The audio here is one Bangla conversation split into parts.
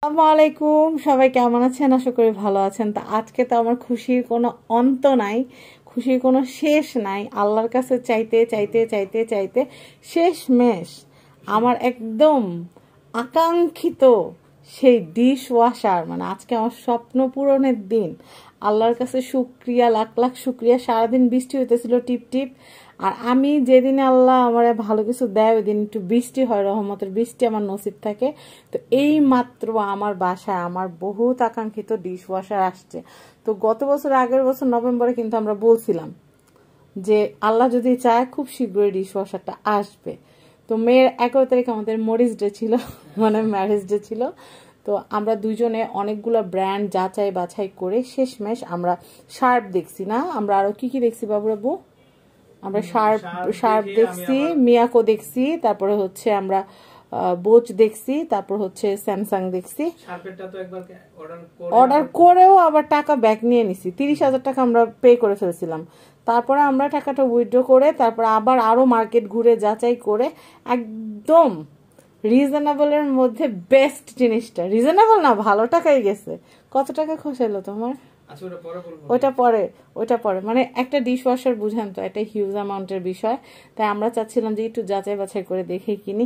আসসালামু আলাইকুম, সবাই কেমন আছেন? আশা করি ভালো আছেন। তা আজকে তো আমার খুশির কোনো অন্ত নাই, খুশির কোনো শেষ নাই। আল্লাহর কাছে চাইতে চাইতে চাইতে চাইতে শেষমেশ আমার একদম আকাঙ্ক্ষিত সেই ডিশ ওয়াশার, মানে আজকে আমার স্বপ্ন পূরণের দিন। আল্লাহর কাছে শুক্রিয়া, লাখ লাখ শুক্রিয়া। সারাদিন বৃষ্টি হইতেছিল টিপ টিপ, আর আমি যেদিনে আল্লাহ আমার ভালো কিছু দেয় ওই দিন একটু বৃষ্টি হয়, রহমতের বৃষ্টি আমার নসিব থাকে। তো এই মাত্র আমার বাসায় আমার বহুত আকাঙ্ক্ষিত ডিশ ওয়াশার আসছে। তো গত বছর, আগের বছর নভেম্বরে কিন্তু আমরা বলছিলাম যে আল্লাহ যদি চায় খুব শীঘ্রই ডিশ ওয়াশারটা আসবে। তো মেয়ের 11 তারিখ আমাদের মরিস ডে ছিল, মানে ম্যারেজ ডে ছিল। তো আমরা দুইজনে অনেকগুলো ব্র্যান্ড যাচাই বাছাই করে শেষমেশ আমরা শার্প দেখছি, না আমরা আরো কি কি দেখছি বাবুরাবু? আমরা শার্প দেখছি, মিয়াকো দেখছি, তারপরে হচ্ছে আমরা বোচ দেখছি, তারপর হচ্ছে স্যামসাং দেখছি। অর্ডার করেও আবার টাকা ব্যাক নিয়ে নিছি। 30,000 টাকা আমরা পে করে ফেলছিলাম। তারপরে আমরা টাকাটা উইথড্র করে তারপর আবার আরো মার্কেট ঘুরে যাচাই করে একদম রিজনেবলের মধ্যে বেস্ট জিনিসটা, রিজনেবল না, ভালো টাকাই গেছে। কত টাকা খসাইলো তোমার? ওইটা পরে মানে একটা ডিশ ওয়াশার বুঝেন তো, এটা হিউজ অ্যামাউন্টের বিষয়। তাই আমরা চাচ্ছিলাম যে একটু যাচাই বাছাই করে দেখে কিনি।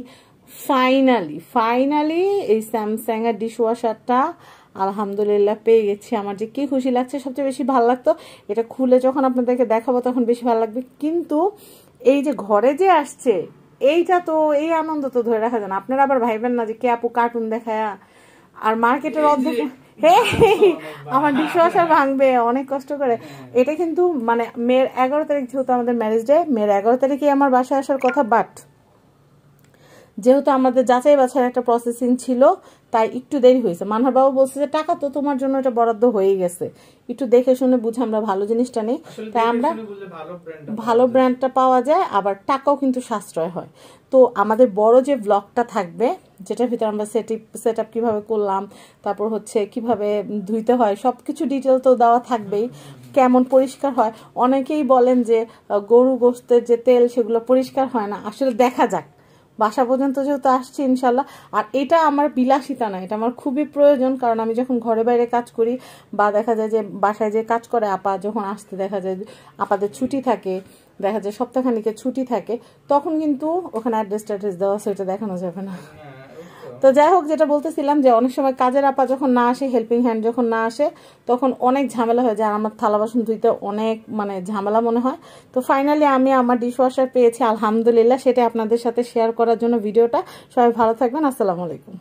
ফাইনালি এই স্যামসাং এর ডিশ ওয়াশারটা আলহামদুলিল্লাহ পেয়ে গেছি। আমার যে কি খুশি লাগছে, সবচেয়ে বেশি ভালো লাগতো এটা খুলে যখন আপনাদেরকে দেখাবো তখন বেশি ভালো লাগবে। কিন্তু এই যে ঘরে যে আসছে এইটা তো, এই আনন্দ তো ধরে রাখা যায় না। আপনারা আবার ভাইবেন না যে কে আপু কার্টুন দেখায় আর মার্কেটের অর্ধেক আমার ডিশওয়াশার ভাঙবে অনেক কষ্ট করে। এটা কিন্তু মানে মেয়ের 11 তারিখ যেহেতু আমাদের ম্যারেজ ডে, মেয়ের 11 তারিখে আমার বাসায় আসার কথা, বাট যেহেতু আমাদের যাচাই বাছাই একটা প্রসেসিং ছিল তাই একটু দেরি হয়েছে। মানহার বাবু বলছে যে টাকা তো তোমার জন্য এটা বরাদ্দ হয়ে গেছে, একটু দেখে শুনে বুঝে আমরা ভালো জিনিসটা নেই। তাই আমরা ভালো ব্র্যান্ডটা পাওয়া যায়, আবার টাকাও কিন্তু সাশ্রয় হয়। তো আমাদের বড় যে ব্লগটা থাকবে যেটার ভিতরে আমরা সেট আপ কিভাবে করলাম, তারপর হচ্ছে কিভাবে ধুইতে হয় সবকিছু ডিটেল তো দেওয়া থাকবেই, কেমন পরিষ্কার হয়। অনেকেই বলেন যে গরু গোশতের যে তেল সেগুলো পরিষ্কার হয় না, আসলে দেখা যাক। বাসা পর্যন্ত যেহেতু আসছি ইনশাল্লাহ। আর এটা আমার বিলাসিতা না, এটা আমার খুবই প্রয়োজন। কারণ আমি যখন ঘরে বাইরে কাজ করি বা দেখা যায় যে বাসায় যে কাজ করে আপা, যখন আসতে দেখা যায় আপাদের ছুটি থাকে, দেখা যায় সপ্তাহখানিকের ছুটি থাকে, তখন কিন্তু ওখানে অ্যাড্রেস দেওয়া সেটা দেখানো যাবে না। তো যাই হোক, যেটা বলতেছিলাম যে অনেক সময় কাজের আপা যখন না আসে, হেল্পিং হ্যান্ড যখন না আসে, তখন অনেক ঝামেলা হয়ে যায়। আমার থালা বাসন ধুইতে অনেক মানে ঝামেলা মনে হয়। তো ফাইনালি আমি আমার ডিশ ওয়াশার পেয়েছি আলহামদুলিল্লাহ, সেটা আপনাদের সাথে শেয়ার করার জন্য ভিডিওটা। সবাই ভালো থাকবেন, আসসালামু আলাইকুম।